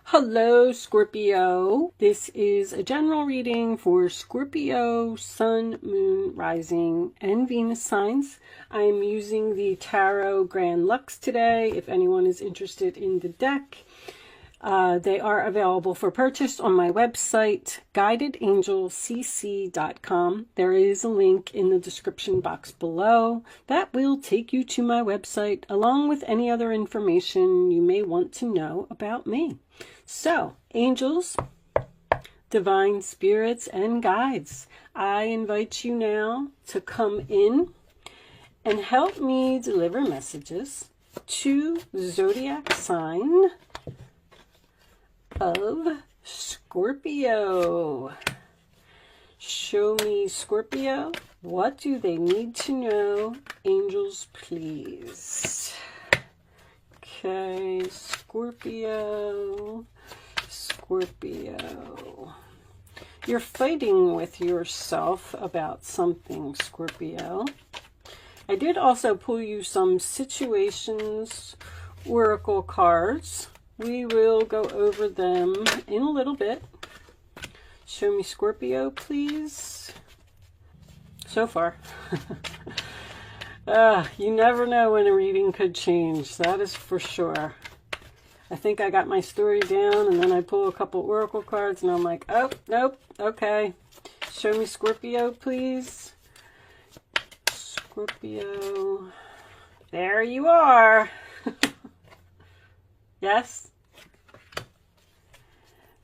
Hello, Scorpio. This is a general reading for Scorpio, Sun, Moon, Rising, and Venus signs. I'm using the Tarot Grand Lux today. If anyone is interested in the deck, they are available for purchase on my website, guidedangelcc.com. There is a link in the description box below that will take you to my website, along with any other information you may want to know about me. So, angels, divine spirits, and guides, I invite you now to come in and help me deliver messages to the zodiac sign of Scorpio. Show me, Scorpio, what do they need to know? Angels, please. Okay, Scorpio. You're fighting with yourself about something, Scorpio. I did also pull you some situations, oracle cards. We will go over them in a little bit. Show me, Scorpio, please. So far. You never know when a reading could change. That is for sure. I think I got my story down, and then I pull a couple oracle cards, and I'm like, oh, nope, okay. Show me, Scorpio, please. Scorpio. There you are. Yes?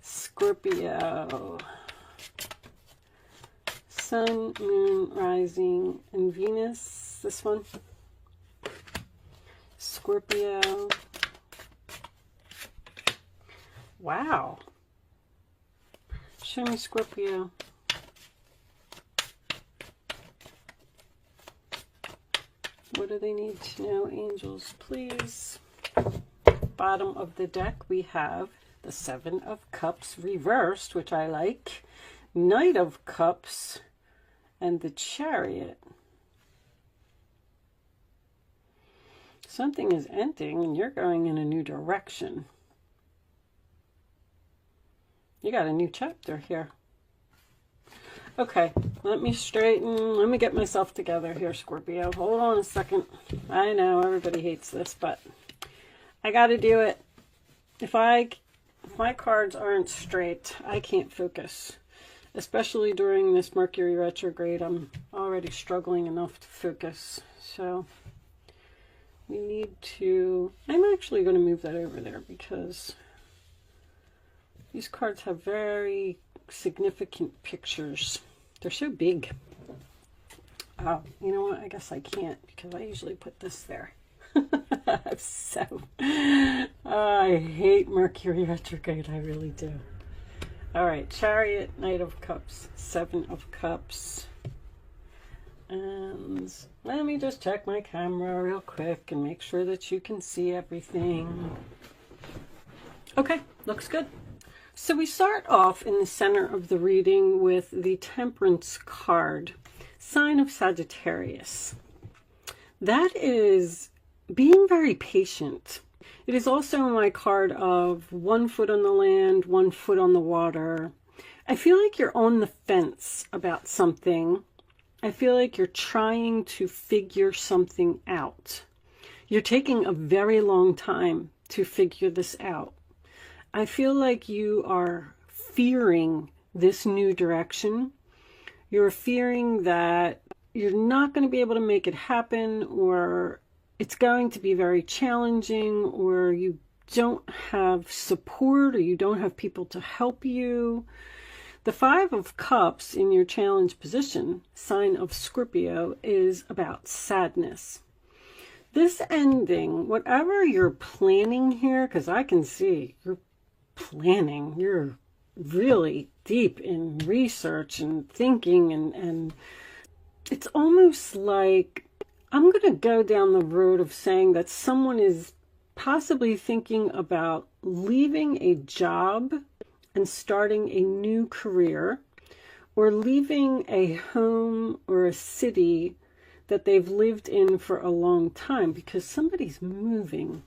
Scorpio. Sun, Moon, Rising, and Venus. This one. Scorpio. Wow. Show me, Scorpio. What do they need to know, angels, please? Bottom of the deck, we have the Seven of Cups reversed, which I like. Knight of Cups and the Chariot. Something is ending and you're going in a new direction. You got a new chapter here. Okay, let me get myself together here, Scorpio. Hold on a second. I know everybody hates this, but I got to do it. If my cards aren't straight, I can't focus. Especially during this Mercury retrograde, I'm already struggling enough to focus. So we need to... I'm actually going to move that over there because these cards have very significant pictures. They're so big. Oh, you know what? I guess I can't because I usually put this there. I hate Mercury retrograde. I really do. All right, Chariot, Knight of Cups, Seven of Cups. And let me just check my camera real quick and make sure that you can see everything. Okay, looks good. So we start off in the center of the reading with the Temperance card, sign of Sagittarius. That is being very patient. It is also my card of 1 foot on the land, 1 foot on the water. I feel like you're on the fence about something. I feel like you're trying to figure something out. You're taking a very long time to figure this out. I feel like you are fearing this new direction. You're fearing that you're not going to be able to make it happen, or it's going to be very challenging, or you don't have support, or you don't have people to help you. The Five of Cups in your challenge position, sign of Scorpio, is about sadness. This ending, whatever you're planning here, because I can see you're planning, you're really deep in research and thinking, and it's almost like I'm going to go down the road of saying that someone is possibly thinking about leaving a job and starting a new career, or leaving a home or a city that they've lived in for a long time, because somebody's moving.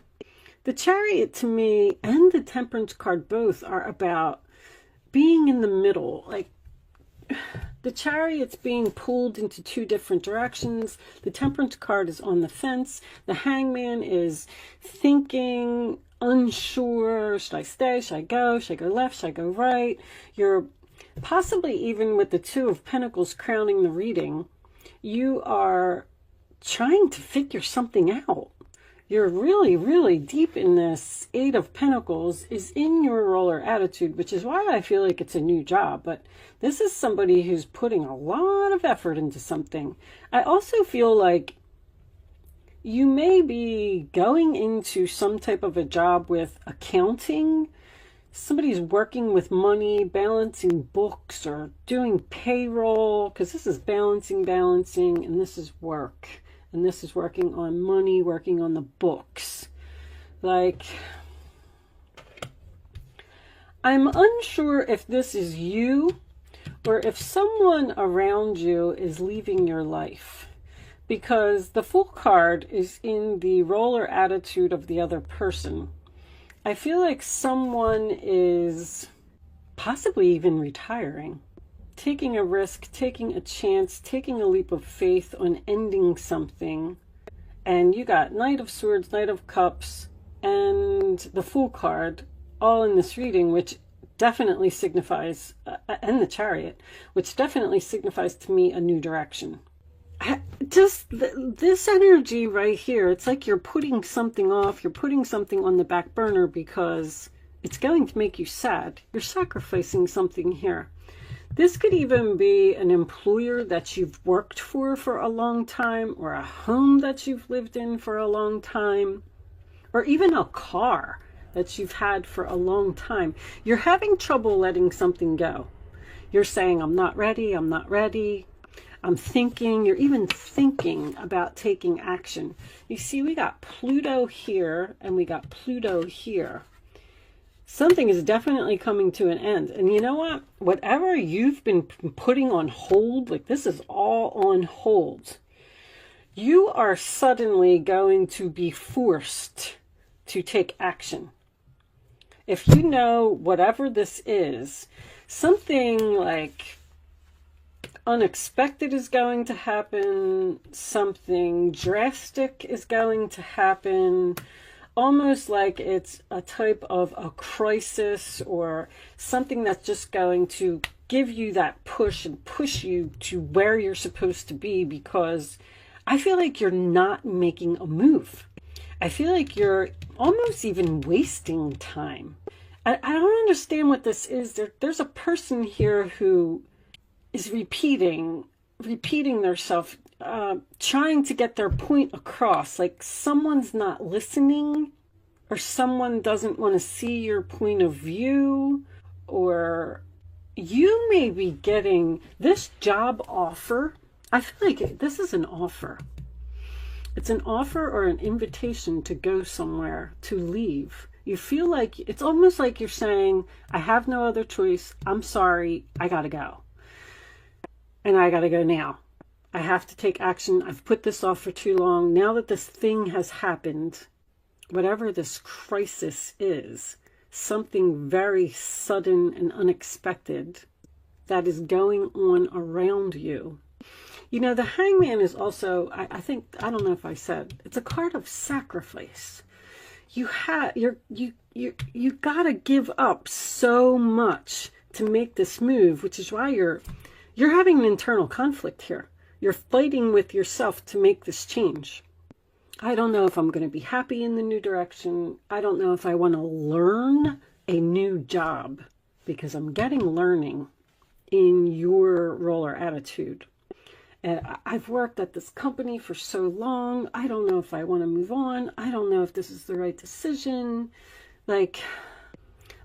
The Chariot to me and the Temperance card both are about being in the middle. Like, the Chariot's being pulled into two different directions. The Temperance card is on the fence. The Hangman is thinking, unsure. Should I stay? Should I go? Should I go left? Should I go right? You're possibly, even with the Two of Pentacles crowning the reading, you are trying to figure something out. You're really, really deep in this. Eight of Pentacles is in your roller attitude, which is why I feel like it's a new job. But this is somebody who's putting a lot of effort into something. I also feel like you may be going into some type of a job with accounting. Somebody's working with money, balancing books, or doing payroll, because this is balancing, and this is work. And this is working on money, working on the books. Like, I'm unsure if this is you or if someone around you is leaving your life. Because the Fool card is in the roller attitude of the other person. I feel like someone is possibly even retiring. Taking a risk, taking a chance, taking a leap of faith on ending something. And you got Knight of Swords, Knight of Cups, and the Fool card all in this reading, which definitely signifies, and the Chariot, which definitely signifies to me a new direction. Just this energy right here, it's like you're putting something off, you're putting something on the back burner because it's going to make you sad. You're sacrificing something here. This could even be an employer that you've worked for a long time, or a home that you've lived in for a long time, or even a car that you've had for a long time. You're having trouble letting something go. You're saying, I'm not ready, I'm not ready. I'm thinking, you're even thinking about taking action. You see, we got Pluto here and we got Pluto here. Something is definitely coming to an end. And you know what? Whatever you've been putting on hold, like this is all on hold. You are suddenly going to be forced to take action. If you know whatever this is, something like unexpected is going to happen, something drastic is going to happen, almost like it's a type of a crisis or something that's just going to give you that push and push you to where you're supposed to be, because I feel like you're not making a move. I feel like you're almost even wasting time. I don't understand what this is. There's a person here who is repeating themselves, trying to get their point across. Like someone's not listening, or someone doesn't want to see your point of view, or you may be getting this job offer. I feel like this is an offer. It's an offer or an invitation to go somewhere, to leave. You feel like it's almost like you're saying, I have no other choice. I'm sorry. I gotta go. And I gotta go now. I have to take action. I've put this off for too long. Now that this thing has happened, whatever this crisis is, something very sudden and unexpected that is going on around you. You know, the Hangman is also, I think, I don't know if I said, it's a card of sacrifice. You gotta give up so much to make this move, which is why you're having an internal conflict here. You're fighting with yourself to make this change. I don't know if I'm going to be happy in the new direction. I don't know if I want to learn a new job, because I'm getting learning in your roller attitude. And I've worked at this company for so long. I don't know if I want to move on. I don't know if this is the right decision. But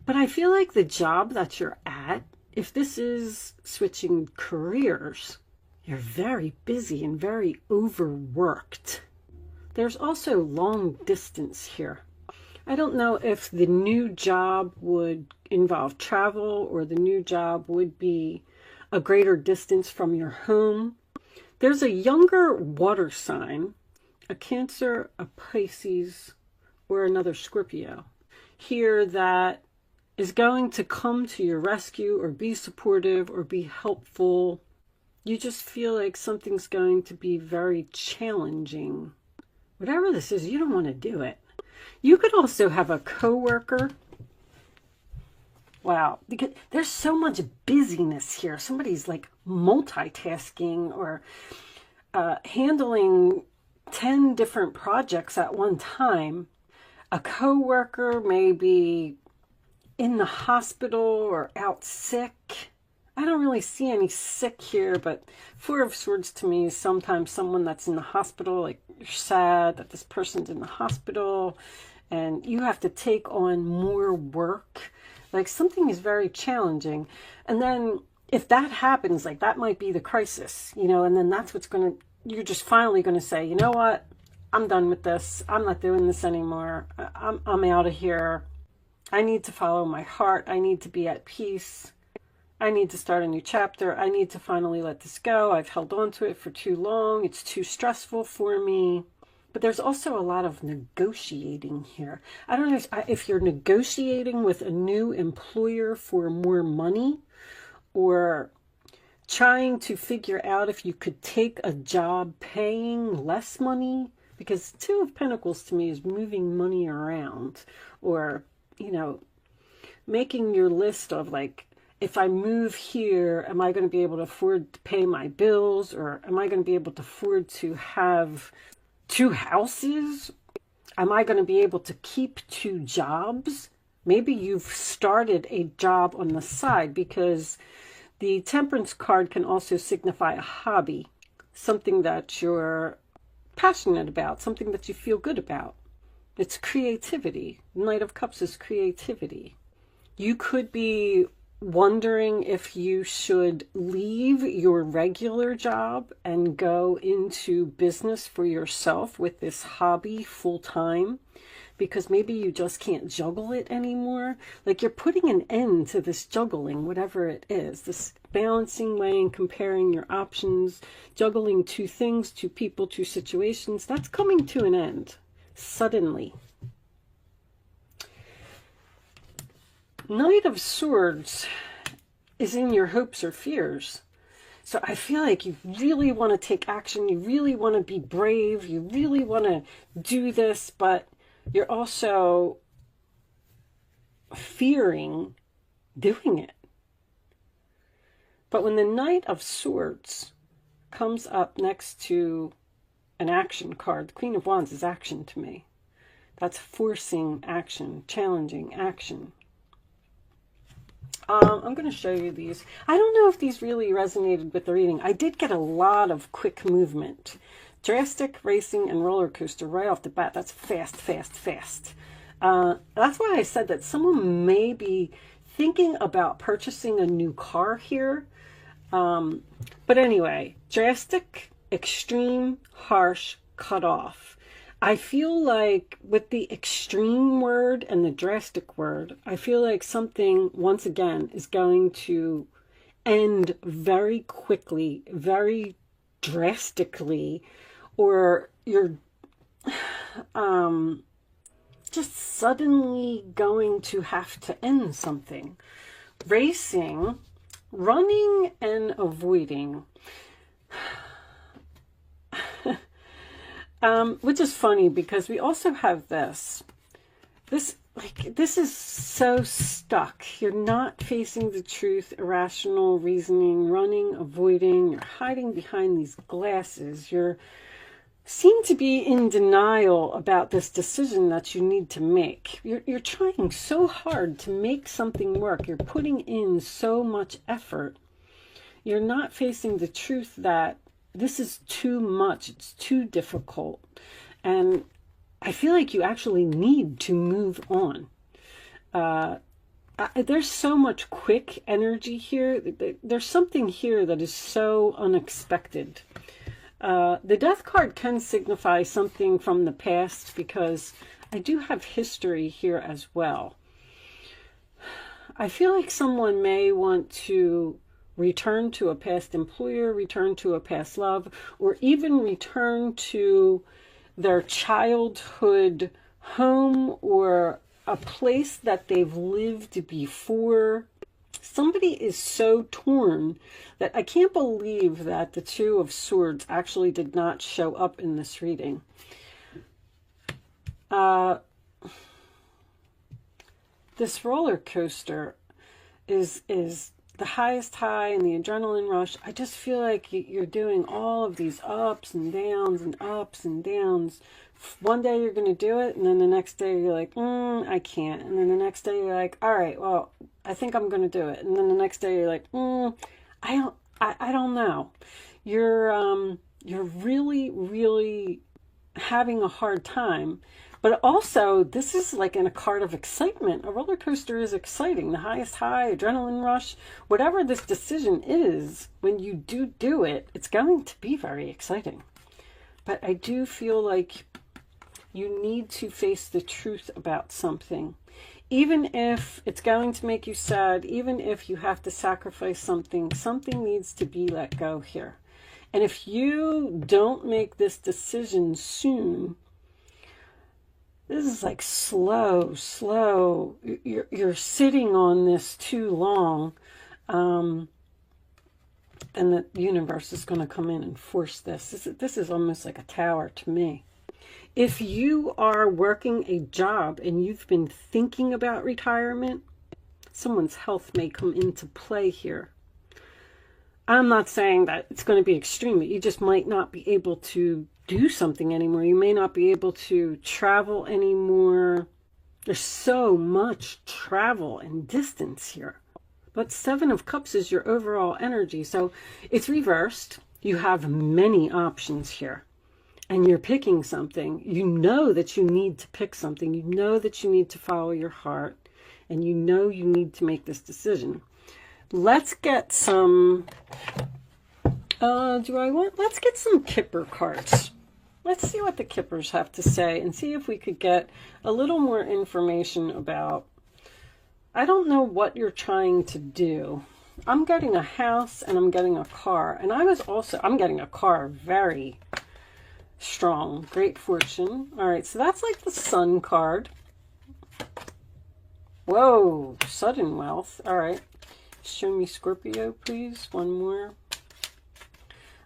I feel like the job that you're at, if this is switching careers, you're very busy and very overworked. There's also long distance here. I don't know if the new job would involve travel, or the new job would be a greater distance from your home. There's a younger water sign, a Cancer, a Pisces, or another Scorpio here that is going to come to your rescue or be supportive or be helpful. You just feel like something's going to be very challenging. Whatever this is, you don't want to do it. You could also have a coworker. Wow, because there's so much busyness here. Somebody's like multitasking or handling 10 different projects at one time. A coworker may be in the hospital or out sick. I don't really see any sick here, but Four of Swords to me is sometimes someone that's in the hospital, like you're sad that this person's in the hospital and you have to take on more work. Like something is very challenging. And then if that happens, like that might be the crisis, you know, and then that's what's going to, you're just finally going to say, you know what, I'm done with this. I'm not doing this anymore. I'm out of here. I need to follow my heart. I need to be at peace. I need to start a new chapter. I need to finally let this go. I've held on to it for too long. It's too stressful for me. But there's also a lot of negotiating here. I don't know if you're negotiating with a new employer for more money or trying to figure out if you could take a job paying less money, because Two of Pentacles to me is moving money around or, you know, making your list of like, if I move here, am I going to be able to afford to pay my bills, or am I going to be able to afford to have 2 houses? Am I going to be able to keep 2 jobs? Maybe you've started a job on the side, because the Temperance card can also signify a hobby, something that you're passionate about, something that you feel good about. It's creativity. Knight of Cups is creativity. You could be wondering if you should leave your regular job and go into business for yourself with this hobby full time, because maybe you just can't juggle it anymore. Like you're putting an end to this juggling, whatever it is, this balancing, weighing, comparing your options, juggling 2 things, 2 people, 2 situations. That's coming to an end suddenly. Knight of Swords is in your hopes or fears. So I feel like you really want to take action. You really want to be brave. You really want to do this, but you're also fearing doing it. But when the Knight of Swords comes up next to an action card, the Queen of Wands is action to me. That's forcing action, challenging action. I'm going to show you these. I don't know if these really resonated with the reading. I did get a lot of quick movement. Drastic, racing, and roller coaster right off the bat. That's fast, fast, fast. That's why I said that someone may be thinking about purchasing a new car here. But anyway, drastic, extreme, harsh, cut off. I feel like with the extreme word and the drastic word, I feel like something, once again, is going to end very quickly, very drastically, or you're just suddenly going to have to end something. Racing, running, and avoiding. Which is funny because we also have this. This is so stuck. You're not facing the truth, irrational reasoning, running, avoiding. You're hiding behind these glasses. You seem to be in denial about this decision that you need to make. You're trying so hard to make something work. You're putting in so much effort. You're not facing the truth that this is too much. It's too difficult. And I feel like you actually need to move on. There's so much quick energy here. There's something here that is so unexpected. The Death card can signify something from the past, because I do have history here as well. I feel like someone may want to return to a past employer, return to a past love, or even return to their childhood home or a place that they've lived before. Somebody is so torn that I can't believe that the Two of Swords actually did not show up in this reading. This roller coaster is the highest high and the adrenaline rush. I just feel like you're doing all of these ups and downs and ups and downs. One day you're going to do it, and then the next day you're like, I can't. And then the next day you're like, all right, well, I think I'm going to do it. And then the next day you're like, I don't know. You're really, really having a hard time. But also, this is like in a card of excitement. A roller coaster is exciting. The highest high, adrenaline rush, whatever this decision is, when you do it, it's going to be very exciting. But I do feel like you need to face the truth about something. Even if it's going to make you sad, even if you have to sacrifice something, something needs to be let go here. And if you don't make this decision soon, this is like slow. You're sitting on this too long. And the universe is going to come in and force this. This is almost like a tower to me. If you are working a job and you've been thinking about retirement, someone's health may come into play here. I'm not saying that it's going to be extreme, but you just might not be able to do something anymore. You may not be able to travel anymore. There's so much travel and distance here. But Seven of Cups is your overall energy. So it's reversed. You have many options here. And you're picking something. You know that you need to pick something. You know that you need to follow your heart. And you know you need to make this decision. Let's get some... Let's get some Kipper cards. Let's see what the Kippers have to say and see if we could get a little more information about... I don't know what you're trying to do. I'm getting a house and I'm getting a car. And I'm getting a car, very strong. Great fortune. All right, so that's like the Sun card. Whoa, sudden wealth. All right. Show me Scorpio, please. One more.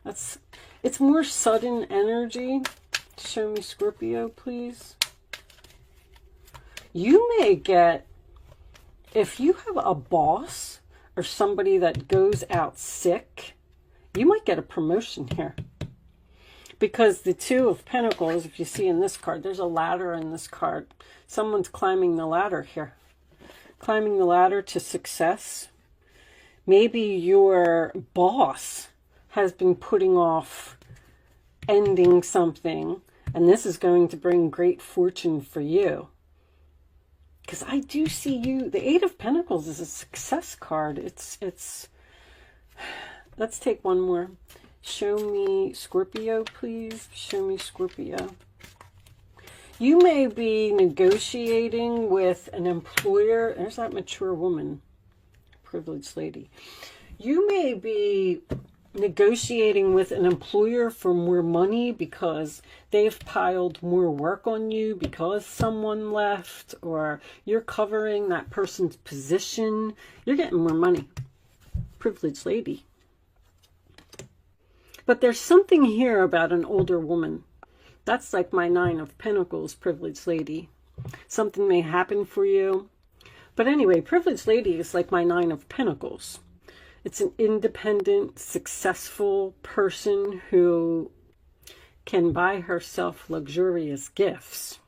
It's more sudden energy. Show me Scorpio, please. You may get, if you have a boss or somebody that goes out sick, you might get a promotion here. Because the Two of Pentacles, if you see in this card, there's a ladder in this card. Someone's climbing the ladder here. Climbing the ladder to success. Maybe your boss has been putting off ending something, and this is going to bring great fortune for you. Because I do see you, the Eight of Pentacles is a success card. It's let's take one more. Show me Scorpio, please. Show me Scorpio. You may be negotiating with an employer. There's that mature woman, privileged lady. You may be negotiating with an employer for more money because they've piled more work on you because someone left, or you're covering that person's position. You're getting more money. Privileged lady. But there's something here about an older woman. That's like my Nine of Pentacles, privileged lady. Something may happen for you. But anyway, privileged lady is like my Nine of Pentacles. It's an independent, successful person who can buy herself luxurious gifts.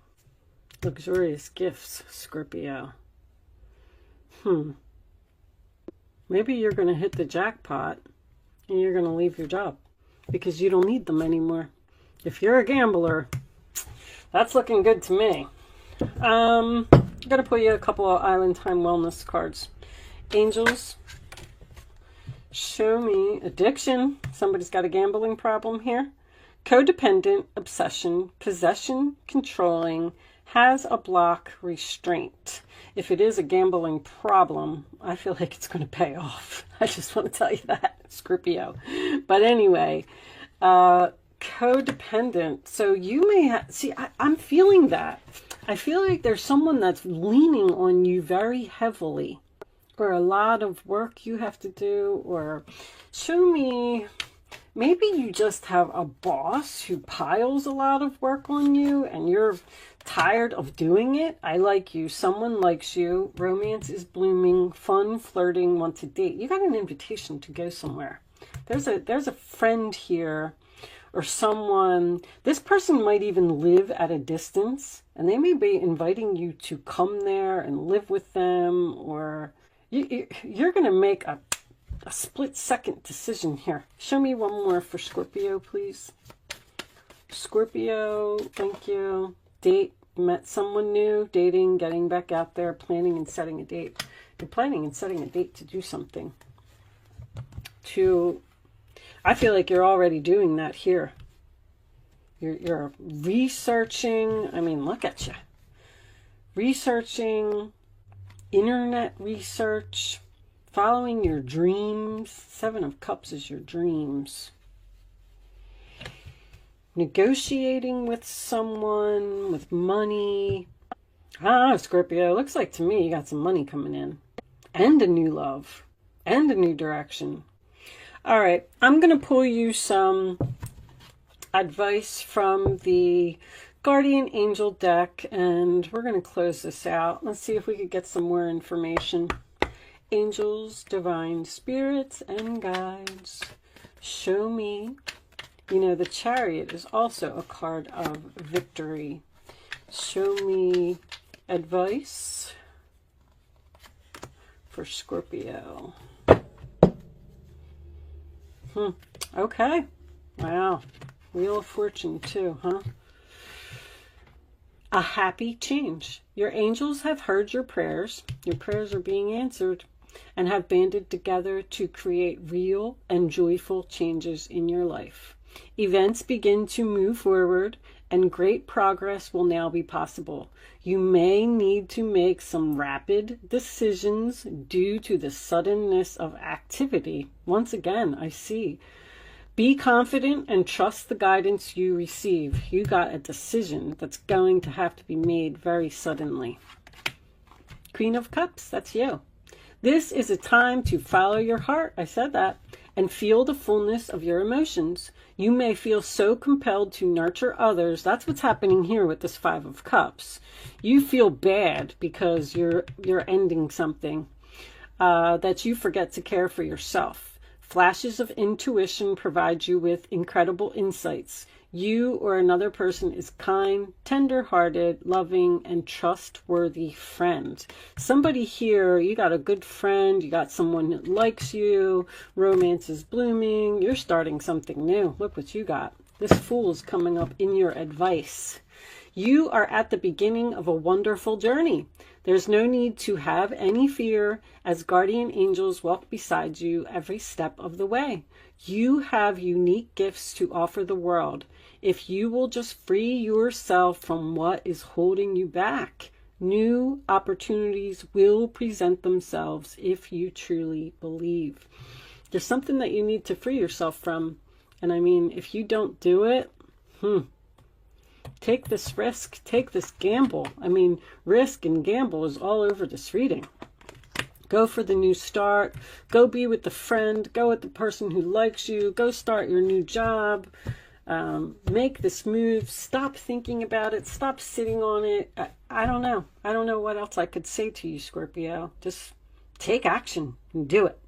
Luxurious gifts, Scorpio. Maybe you're going to hit the jackpot and you're going to leave your job because you don't need them anymore. If you're a gambler, that's looking good to me. I'm going to pull you a couple of Island Time Wellness cards. Angels, show me addiction. Somebody's got a gambling problem here. Codependent, obsession, possession, controlling, has a block, restraint. If it is a gambling problem, I feel like it's going to pay off. I just want to tell you that, Scorpio. But anyway, codependent. So you may have, see, I'm feeling that. I feel like there's someone that's leaning on you very heavily, or a lot of work you have to do, or show me, maybe you just have a boss who piles a lot of work on you and you're tired of doing it. I like you. Someone likes you. Romance is blooming. Fun, flirting, want to date. You got an invitation to go somewhere. There's a friend here, or someone. This person might even live at a distance, and they may be inviting you to come there and live with them, or you're going to make a split-second decision here. Show me one more for Scorpio, please. Scorpio, thank you. Date, met someone new, dating, getting back out there, planning and setting a date. You're planning and setting a date to do something. I feel like you're already doing that here. You're researching. I mean, look at you. Researching, internet research, following your dreams. 7 of Cups is your dreams. Negotiating with someone, with money. Scorpio, looks like to me you got some money coming in. And a new love. And a new direction. All right, I'm going to pull you some advice from the Guardian Angel deck, and we're going to close this out. Let's see if we could get some more information. Angels, divine spirits, and guides, show me. You know, the Chariot is also a card of victory. Show me advice for Scorpio. Okay. Wow. Wheel of Fortune too, huh? A happy change. Your angels have heard your prayers. Your prayers are being answered and have banded together to create real and joyful changes in your life. Events begin to move forward and great progress will now be possible. You may need to make some rapid decisions due to the suddenness of activity. Once again, I see. Be confident and trust the guidance you receive. You got a decision that's going to have to be made very suddenly. Queen of Cups, that's you. This is a time to follow your heart, I said that, and feel the fullness of your emotions. You may feel so compelled to nurture others. That's what's happening here with this 5 of Cups. You feel bad because you're ending something, that you forget to care for yourself. Flashes of intuition provide you with incredible insights. You or another person is kind, tender-hearted, loving, and trustworthy friend. Somebody here, you got a good friend, you got someone that likes you, romance is blooming, you're starting something new. Look what you got. This Fool is coming up in your advice. You are at the beginning of a wonderful journey. There's no need to have any fear as guardian angels walk beside you every step of the way. You have unique gifts to offer the world. If you will just free yourself from what is holding you back, new opportunities will present themselves if you truly believe. There's something that you need to free yourself from. And I mean, if you don't do it, take this risk, take this gamble. I mean, risk and gamble is all over this reading. Go for the new start. Go be with the friend. Go with the person who likes you. Go start your new job. Make this move. Stop thinking about it. Stop sitting on it. I don't know. I don't know what else I could say to you, Scorpio. Just take action and do it.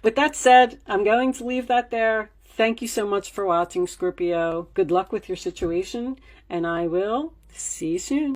With that said, I'm going to leave that there. Thank you so much for watching, Scorpio. Good luck with your situation, and I will see you soon.